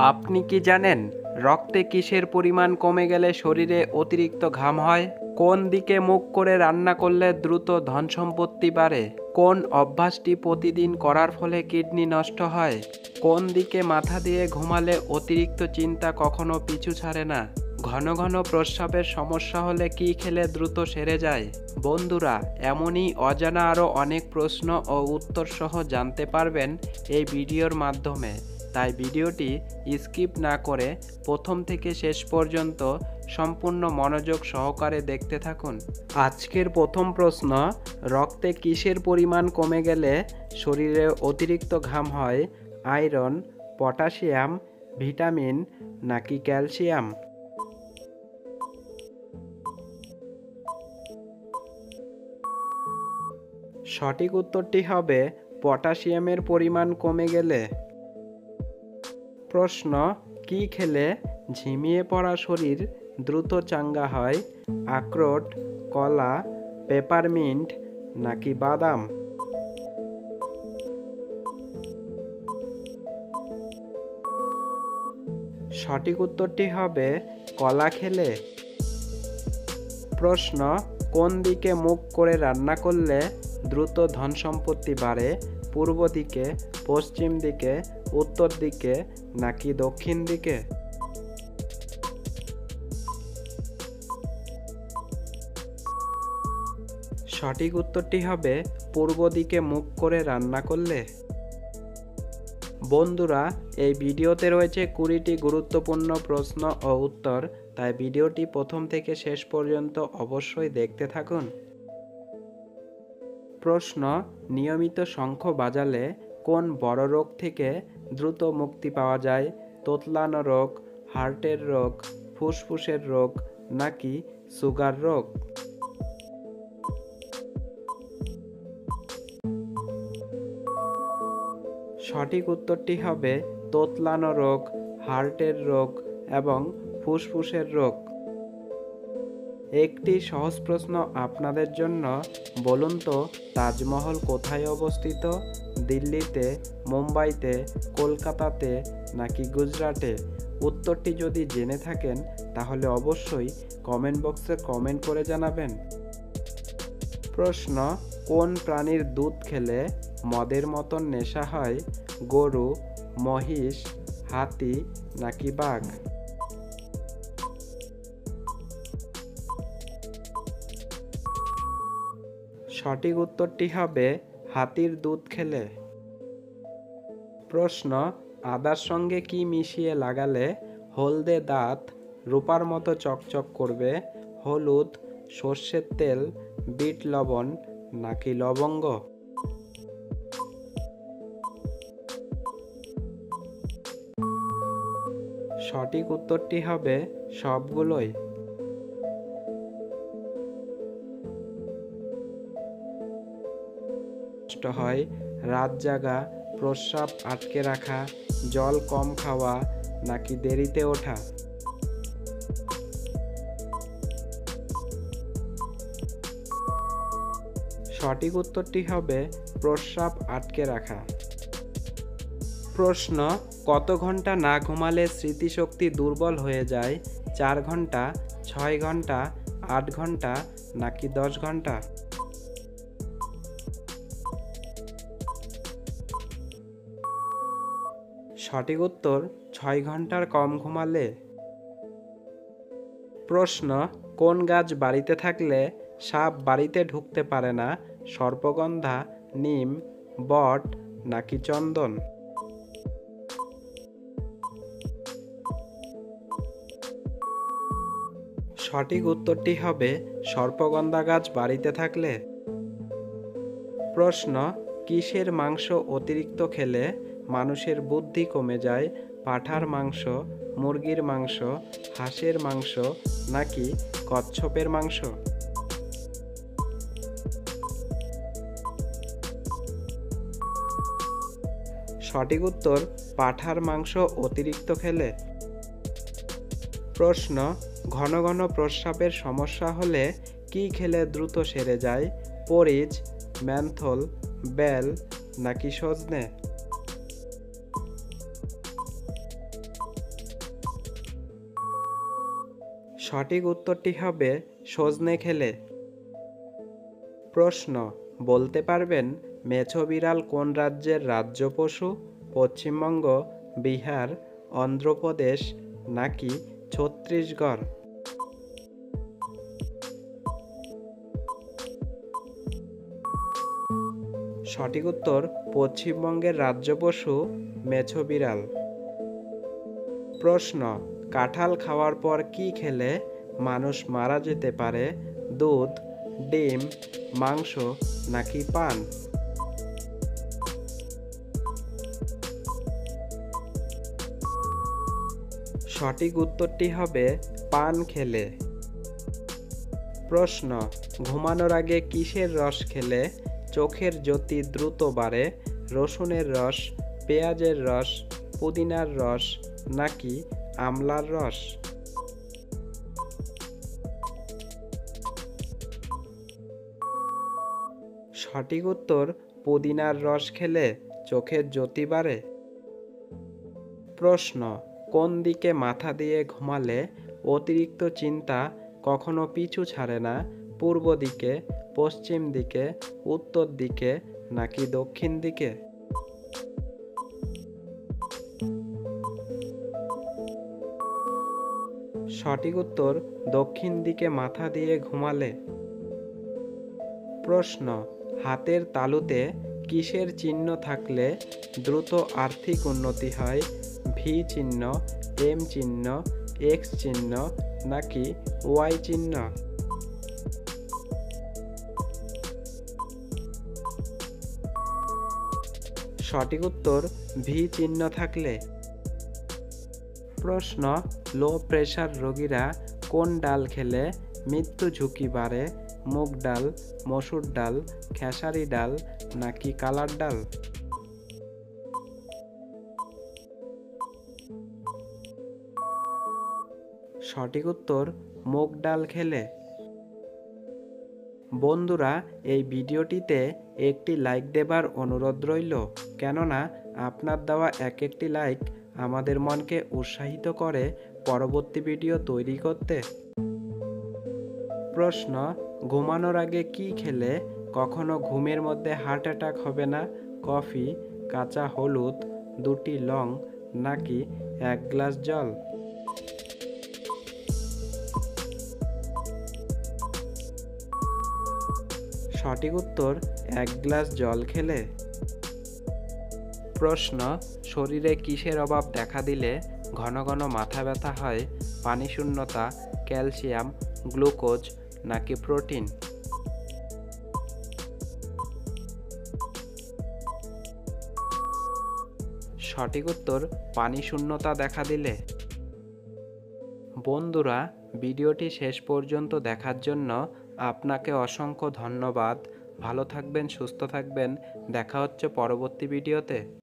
আপনি কি জানেন রক্তে কিসের পরিমাণ কমে গেলে শরীরে অতিরিক্ত ঘাম হয়? কোন দিকে মুখ করে রান্না করলে দ্রুত ধনসম্পত্তি বাড়ে? কোন অভ্যাসটি প্রতিদিন করার ফলে কিডনি নষ্ট হয়? কোন দিকে মাথা দিয়ে ঘুমালে অতিরিক্ত চিন্তা কখনো পিছু ছাড়ে না? ঘন ঘন প্রস্রাবের সমস্যা হলে কি খেলে দ্রুত সেরে যায়? বন্ধুরা, এমনই অজানা আরও অনেক প্রশ্ন ও উত্তর সহ জানতে পারবেন এই ভিডিওর মাধ্যমে। তাই ভিডিওটি স্কিপ না করে প্রথম থেকে শেষ পর্যন্ত সম্পূর্ণ মনোযোগ সহকারে দেখতে থাকুন। আজকের প্রথম প্রশ্ন, রক্তে কিসের পরিমাণ কমে গেলে শরীরে অতিরিক্ত ঘাম হয়? আয়রন, পটাশিয়াম, ভিটামিন নাকি ক্যালসিয়াম? সঠিক উত্তরটি হবে পটাশিয়ামের পরিমাণ কমে গেলে। প্রশ্ন, কি খেলে ঝিমিয়ে পড়া শরীর দ্রুত চাঙ্গা হয়? আখরোট, কলা, পেপারমিন্ট নাকি বাদাম? সঠিক উত্তরটি হবে কলা খেলে। প্রশ্ন, কোন দিকে মুখ করে রান্না করলে দ্রুত ধনসম্পত্তি বাড়ে? পূর্ব দিকে, পশ্চিম দিকে, উত্তর দিকে নাকি দক্ষিণ দিকে? সঠিক উত্তরটি হবে পূর্ব দিকে মুখ করে রান্না করলে। বন্ধুরা, এই ভিডিওতে রয়েছে 20টি গুরুত্বপূর্ণ প্রশ্ন ও উত্তর, তাই ভিডিওটি প্রথম থেকে শেষ পর্যন্ত অবশ্যই দেখতে থাকুন। প্রশ্ন, নিয়মিত শঙ্খ বাজালে কোন বড় রোগ থেকে দ্রুত মুক্তি পাওয়া যায়? তোতলানো রোগ, হার্টের রোগ, ফুসফুসের রোগ নাকি সুগার রোগ? সঠিক উত্তরটি হবে তোতলানো রোগ, হার্টের রোগ এবং ফুসফুসের রোগ। একটি সহজ প্রশ্ন আপনাদের জন্য, বলুন তো তাজমহল কোথায় অবস্থিত? দিল্লিতে, মুম্বাইতে, কলকাতাতে নাকি গুজরাটে? উত্তরটি যদি জেনে থাকেন তাহলে অবশ্যই কমেন্ট বক্সে কমেন্ট করে জানাবেন। প্রশ্ন, কোন প্রাণীর দুধ খেলে মদের মতন নেশা হয়? গরু, মহিষ, হাতি নাকি বাঘ? সঠিক উত্তরটি হবে হাতির দুধ খেলে। প্রশ্ন, আদার সঙ্গে কি মিশিয়ে লাগালে হলদে দাঁত রূপার মতো চকচক করবে? হলুদ, সর্ষের তেল, বিট লবণ নাকি লবঙ্গ? সঠিক উত্তরটি হবে সবগুলোই। কষ্ট হয়, রাত জাগা, প্রস্রাব আটকে রাখা, জল কম খাওয়া নাকি দেরিতে ওঠা? সঠিক উত্তরটি হবে প্রস্রাব আটকে রাখা। প্রশ্ন, কত ঘন্টা না ঘুমালে স্মৃতিশক্তি দুর্বল হয়ে যায়? 4 ঘন্টা, 6 ঘন্টা, 8 ঘন্টা নাকি 10 ঘন্টা? সঠিক উত্তর 6 ঘন্টার কম ঘুমালে। প্রশ্ন, কোন গাছ বাড়িতে থাকলে সাপ বাড়িতে ঢুকতে পারে না? সর্পগন্ধা, নিম, বট নাকি চন্দন? সঠিক উত্তরটি হবে সর্পগন্ধা গাছ বাড়িতে থাকলে। প্রশ্ন, কিসের মাংস অতিরিক্ত খেলে মানুষের বুদ্ধি কমে যায়? পাঁঠার মাংস, মুরগির মাংস, হাঁসের মাংস নাকি কচ্ছপের মাংস? সঠিক উত্তর পাঁঠার মাংস অতিরিক্ত খেলে। প্রশ্ন, ঘন ঘন প্রস্রাবের সমস্যা হলে কি খেলে দ্রুত সেরে যায়? পরিজ, ম্যান্থল, বেল নাকি সজনে? সঠিক উত্তরটি হবে সজনে খেলে। প্রশ্ন, বলতে পারবেন মেছো বিড়াল কোন রাজ্যের রাজ্য পশু? পশ্চিমবঙ্গ, বিহার, অন্ধ্রপ্রদেশ নাকি ছত্তিশগড়? সঠিক উত্তর পশ্চিমবঙ্গের রাজ্য পশু মেছো বিড়াল। প্রশ্ন, কাঁঠাল খাওয়ার পর কি খেলে মানুষ মারা যেতে পারে? দুধ, ডিম, মাংস নাকি পান? সঠিক উত্তরটি হবে পান খেলে। প্রশ্ন, ঘুমানোর আগে কিসের রস খেলে চোখের জ্যোতি দ্রুত বাড়ে? রসুনের রস, পেঁয়াজের রস, পুদিনার রস নাকি আমলার রস? সঠিক উত্তর পুদিনার রস খেলে চোখের জ্যোতি বাড়ে। প্রশ্ন, কোন দিকে মাথা দিয়ে ঘুমালে অতিরিক্ত চিন্তা কখনো পিছু ছাড়ে না? পূর্ব দিকে, পশ্চিম দিকে, উত্তর দিকে নাকি দক্ষিণ দিকে? সঠিক উত্তর দক্ষিণ দিকে মাথা দিয়ে ঘুমালে। প্রশ্ন, হাতের তালুতে কিসের চিহ্ন থাকলে দ্রুত আর্থিক উন্নতি হয়? ভি চিহ্ন, এম চিহ্ন, এক্স চিহ্ন নাকি ওয়াই চিহ্ন? সঠিক উত্তর ভি চিহ্ন থাকলে। প্রশ্ন, লো প্রেশার রোগীরা কোন ডাল খেলে মৃত্যু ঝুঁকি বাড়ে? মুগ ডাল, মসুর ডাল, খেসারি ডাল নাকি কালার ডাল? সঠিক উত্তর মুগ ডাল খেলে। বন্ধুরা, এই ভিডিওটিতে একটি লাইক দেবার অনুরোধ রইল, কেননা আপনার দেওয়া এক একটি লাইক আমাদের মনকে উৎসাহিত করে পরবর্তী ভিডিও তৈরি করতে। প্রশ্ন, ঘুমানোর আগে কি খেলে কখনো ঘুমের মধ্যে হার্ট অ্যাটাক হবে না? কফি, কাঁচা হলুদ, দুটি লং নাকি এক গ্লাস জল? সঠিক উত্তর এক গ্লাস জল খেলে। প্রশ্ন, শরীরে কিসের অভাব দেখা দিলে ঘন ঘন মাথা ব্যথা হয়? পানি শূন্যতা, ক্যালসিয়াম, গ্লুকোজ নাকি প্রোটিন? সঠিক উত্তর পানি শূন্যতা দেখা দিলে। বন্ধুরা, ভিডিওটি শেষ পর্যন্ত দেখার জন্য আপনাকে অসংখ্য ধন্যবাদ। ভালো থাকবেন, সুস্থ থাকবেন। দেখা হচ্ছে পরবর্তী ভিডিওতে।